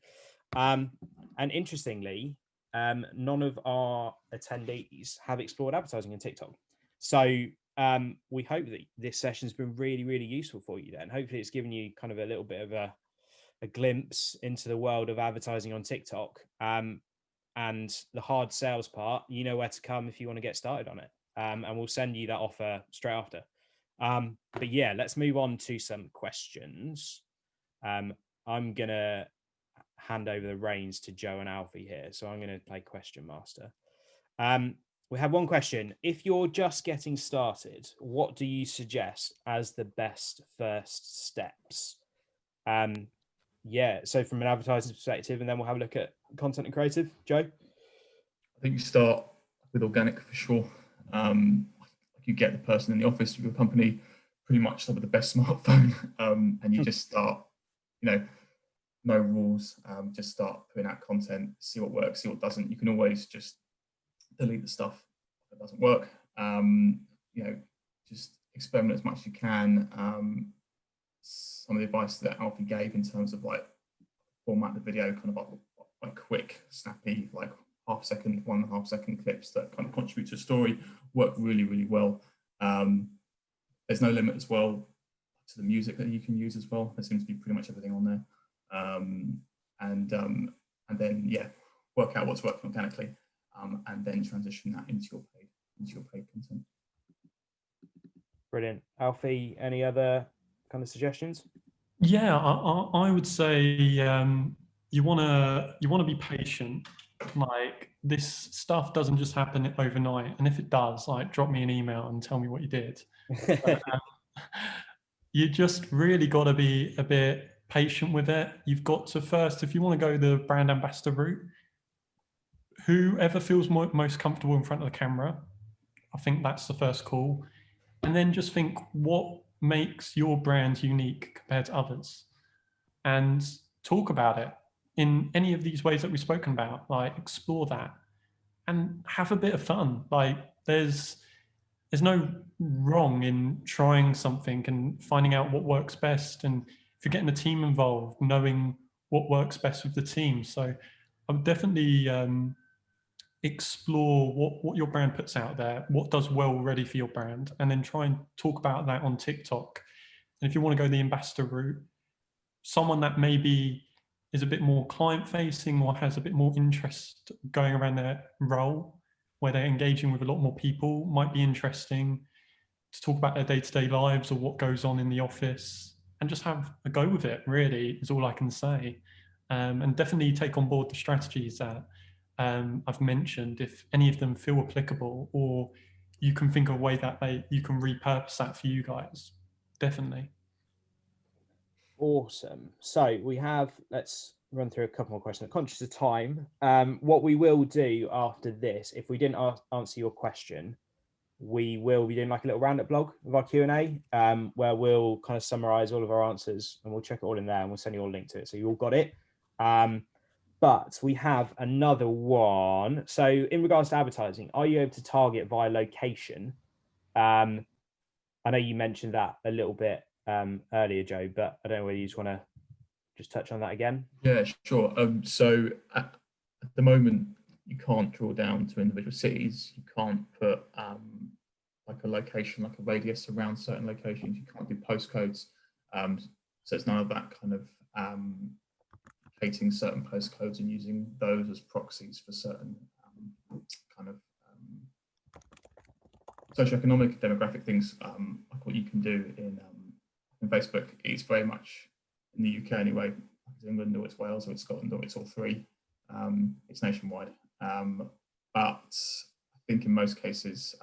And interestingly, none of our attendees have explored advertising on TikTok. So we hope that this session's been really, really useful for you then. Hopefully it's given you kind of a little bit of a glimpse into the world of advertising on TikTok. And the hard sales part, you know where to come if you want to get started on it. And we'll send you that offer straight after. But yeah, let's move on to some questions. I'm going to hand over the reins to Joe and Alfie here. So I'm going to play Question Master. We have one question. If you're just getting started, what do you suggest as the best first steps? Yeah, so from an advertising perspective, and then we'll have a look at content and creative. Joe? I think you start with organic for sure. You get the person in the office of your company pretty much with the best smartphone, and you just start, no rules, just start putting out content, see what works, see what doesn't. You can always just delete the stuff that doesn't work. Just experiment as much as you can. Some of the advice that Alfie gave in terms of like format the video kind of like quick, snappy, like 1.5 second clips that kind of contribute to a story work really, really well. There's no limit as well to the music that you can use as well. There seems to be pretty much everything on there. And then work out what's working organically, and then transition that into your paid content. Brilliant. Alfie, any other kind of suggestions? Yeah, I would say you want to be patient. Like, this stuff doesn't just happen overnight, and if it does, like, drop me an email and tell me what you did. But, you just really got to be a bit patient with it. You've got to first, if you want to go the brand ambassador route, whoever feels most comfortable in front of the camera, I think that's the first call. And then just think what makes your brand unique compared to others, and talk about it in any of these ways that we've spoken about. Like, explore that and have a bit of fun. Like, there's no wrong in trying something and finding out what works best. And if you're getting the team involved, knowing what works best with the team. So I would definitely explore what your brand puts out there, what does well already for your brand, and then try and talk about that on TikTok. And if you want to go the ambassador route, someone that maybe is a bit more client facing or has a bit more interest going around their role, where they're engaging with a lot more people, might be interesting to talk about their day-to-day lives or what goes on in the office, and just have a go with it, really, is all I can say. And definitely take on board the strategies that I've mentioned, if any of them feel applicable, or you can think of a way that you can repurpose that for you guys. Definitely. Awesome. So let's run through a couple more questions. I'm conscious of time. What we will do after this, if we didn't answer your question, we will be doing like a little roundup blog of our Q&A, where we'll kind of summarize all of our answers, and we'll check it all in there, and we'll send you all a link to it, so you all got it. But we have another one. So in regards to advertising, are you able to target via location? I know you mentioned that a little bit earlier, Joe, but I don't know whether you just want to just touch on that again. Yeah, sure. So at the moment, you can't draw down to individual cities. You can't put like a location, like a radius around certain locations. You can't do postcodes. So it's none of that kind of hating certain postcodes and using those as proxies for certain kind of socioeconomic, demographic things, like what you can do in Facebook. It's very much in the UK anyway. It's England or it's Wales or it's Scotland or it's all three. It's nationwide. But I think in most cases,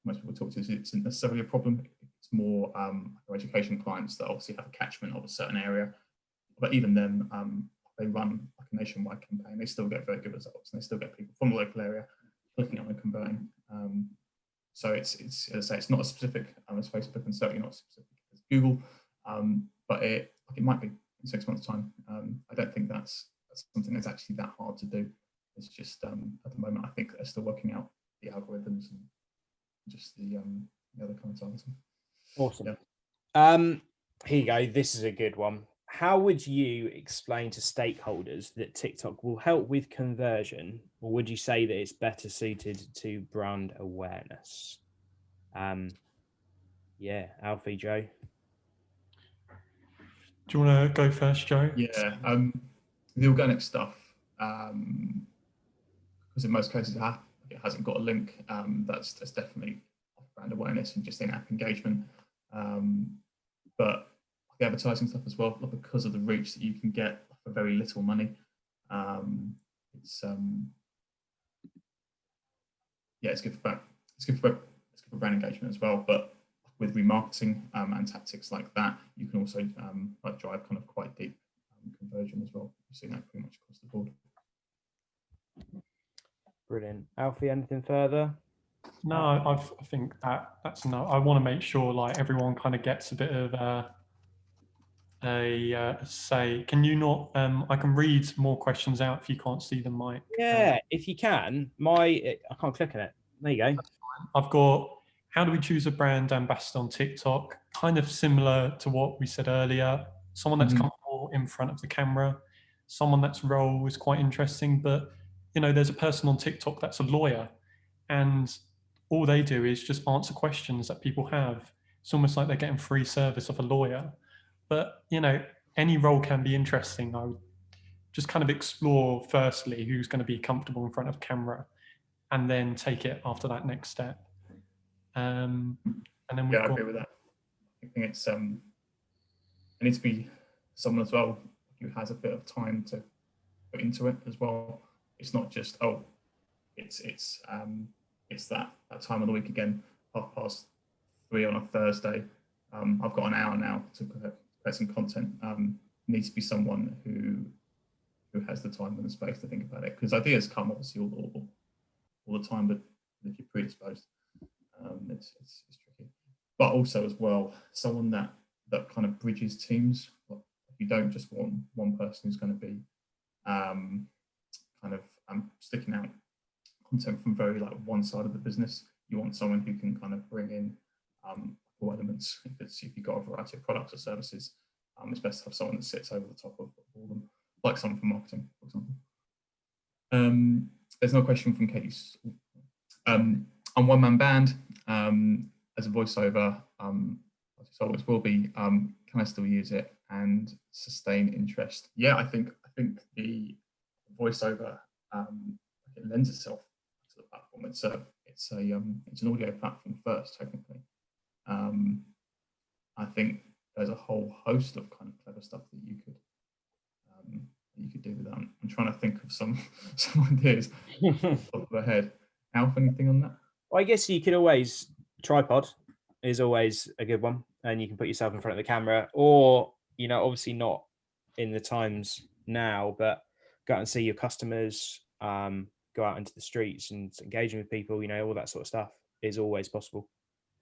most people talk to, it isn't necessarily a problem. It's more education clients that obviously have a catchment of a certain area. But even then, they run like a nationwide campaign. They still get very good results, and they still get people from the local area clicking on and converting. So it's as I say, it's not as specific as Facebook, and certainly not as specific as Google. But it might be in 6 months' time. I don't think that's something that's actually that hard to do. It's just at the moment, I think they're still working out the algorithms and just the other kind of targeting. Awesome. Yeah. Here you go. This is a good one. How would you explain to stakeholders that TikTok will help with conversion, or would you say that it's better suited to brand awareness? Yeah, Alfie, Joe. Do you want to go first, Joe? Yeah, the organic stuff, because in most cases it hasn't got a link. That's definitely brand awareness and just in-app engagement. But the advertising stuff as well, because of the reach that you can get for very little money. It's yeah, it's good for brand engagement as well. But with remarketing and tactics like that, you can also like drive kind of quite deep conversion as well. You've seen that pretty much across the board. Brilliant. Alfie, anything further? No, I think that's enough. I want to make sure like everyone kind of gets a bit of a say. Can you not? I can read more questions out if you can't see them, Mike. Yeah, if you can. I can't click on it. There you go. I've got, how do we choose a brand ambassador on TikTok? Kind of similar to what we said earlier. Someone that's comfortable in front of the camera. Someone that's role is quite interesting, but you know, there's a person on TikTok that's a lawyer, and all they do is just answer questions that people have. It's almost like they're getting free service of a lawyer. But you know, any role can be interesting. I would just kind of explore firstly who's going to be comfortable in front of camera, and then take it after that next step. And then I agree with that. I think it needs to be someone as well who has a bit of time to put into it as well. It's not just it's that time of the week again, 3:30 on a Thursday. I've got an hour now to create some content. Needs to be someone who has the time and the space to think about it, because ideas come obviously all the time, but if you're predisposed, it's tricky. But also as well, someone that kind of bridges teams. You don't just want one person who's going to be kind of sticking out content from very like one side of the business. You want someone who can kind of bring in all elements. If you've got a variety of products or services, it's best to have someone that sits over the top of all of them, like someone from marketing, for example. There's no question from Katie. I'm one-man band as a voiceover. So always will be. Can I still use it and sustain interest? Yeah, I think the voiceover it lends itself to the platform. It's an audio platform first, technically. I think there's a whole host of kind of clever stuff that you could do with that. I'm trying to think of some ideas off the top of my head. Alf, anything on that? Well, I guess you could always, tripod is always a good one, and you can put yourself in front of the camera, or, you know, obviously not in the times now, but go out and see your customers, go out into the streets and engaging with people, you know, all that sort of stuff is always possible.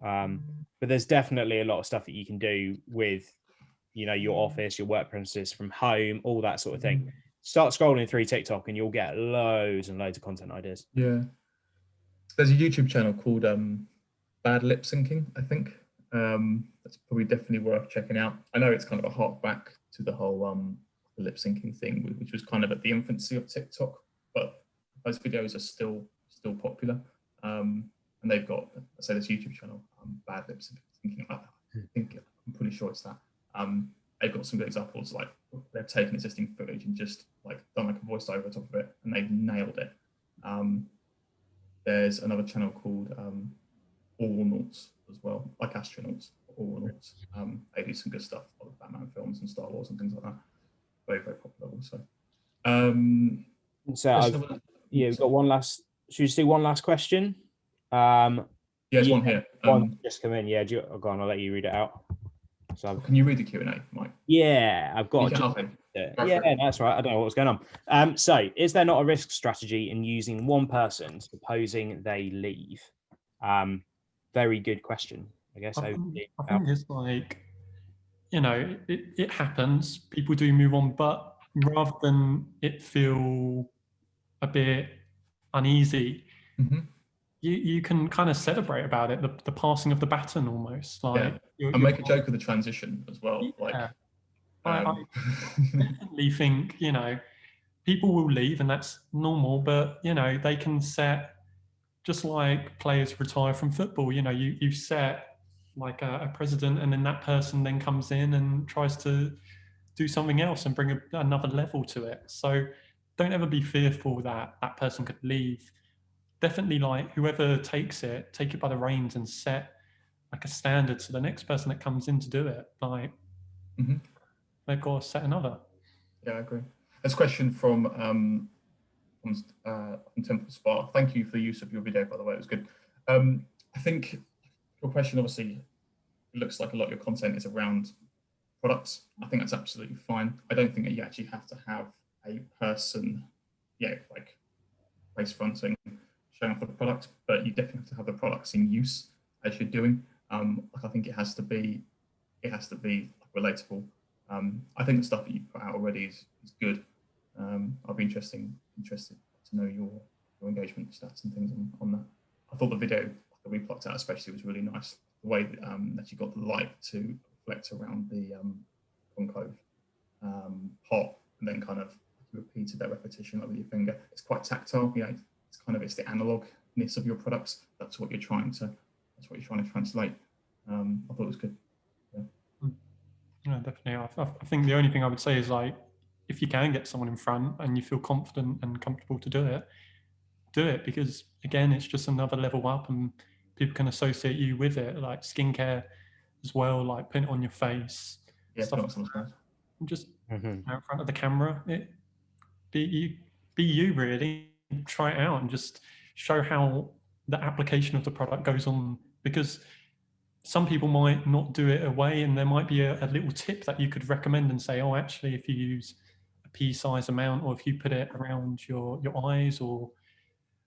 But there's definitely a lot of stuff that you can do with, you know, your office, your work premises, from home, all that sort of thing. Start scrolling through TikTok and you'll get loads and loads of content ideas. Yeah. There's a YouTube channel called Bad Lip Syncing, I think. That's probably definitely worth checking out. I know it's kind of a hark back to the whole the lip syncing thing, which was kind of at the infancy of TikTok, but those videos are still popular. And they've got, let's say, this YouTube channel, Bad Lip Syncing. I think I'm pretty sure it's that. They've got some good examples, like they've taken existing footage and just like done like a voiceover on top of it, and they've nailed it. There's another channel called All Nauts as well, like astronauts, All Nauts. They do some good stuff, like Batman films and Star Wars and things like that. Very, very popular also. We've got one last. Should we just do one last question? There's one here. One just come in. Yeah, go on. I'll let you read it out. So can you read the Q&A, Mike? Yeah, I've got. Yeah, that's right. I don't know what's going on. So, is there not a risk strategy in using one person, supposing they leave? Very good question. I guess. I think it's like, you know, it happens. People do move on, but rather than it feel a bit uneasy, you can kind of celebrate about it, the passing of the baton almost. Like, and make a joke of the transition as well. Yeah. I definitely think, you know, people will leave and that's normal, but, you know, they can set, just like players retire from football, you know, you set like a president, and then that person then comes in and tries to do something else and bring another level to it. So don't ever be fearful that that person could leave. Definitely, like, whoever takes it, take it by the reins and set like a standard so the next person that comes in to do it, like, they've got to set another. Yeah, I agree. There's a question from from Temple Spa. Thank you for the use of your video, by the way. It was good. I think your question, obviously, it looks like a lot of your content is around products. I think that's absolutely fine. I don't think that you actually have to have a person, like face fronting, showing off the product, but you definitely have to have the products in use as you're doing. Like I think it has to be relatable. I think the stuff that you put out already is good. I'll be interested to know your engagement stats and things on that. I thought the video that we plucked out especially was really nice. The way that you got the light to reflect around the concave pot, and then kind of repeated that repetition like with your finger. It's quite tactile. It's the analogness of your products. That's what you're trying to translate. I thought it was good. Yeah, definitely. I think the only thing I would say is, like, if you can get someone in front and you feel confident and comfortable to do it, because again, it's just another level up and people can associate you with it, like skincare as well, like putting it on your face. Stuff like that. Just out in front of the camera, be you really, try it out and just show how the application of the product goes on, because some people might not do it away, and there might be a little tip that you could recommend and say, oh, actually, if you use a pea-size amount, or if you put it around your eyes or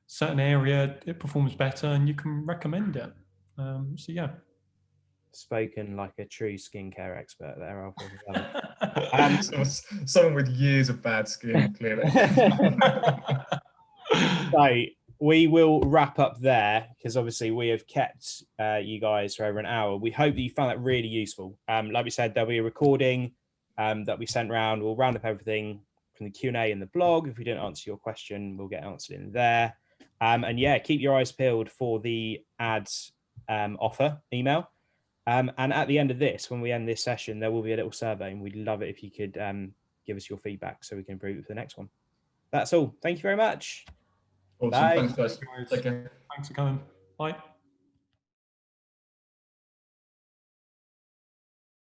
certain area, it performs better, and you can recommend it. So yeah. Spoken like a true skincare expert there, Someone with years of bad skin, clearly. So we will wrap up there, because obviously we have kept you guys for over an hour. We hope that you found that really useful. Like we said, there'll be a recording that we sent round. We'll round up everything from the Q&A in the blog. If we didn't answer your question, we'll get answered in there. And yeah, keep your eyes peeled for the ads offer email. And at the end of this, when we end this session, there will be a little survey, and we'd love it if you could give us your feedback so we can improve it for the next one. That's all. Thank you very much. Awesome. Bye. Thanks, guys. Take care. Thanks for coming. Bye.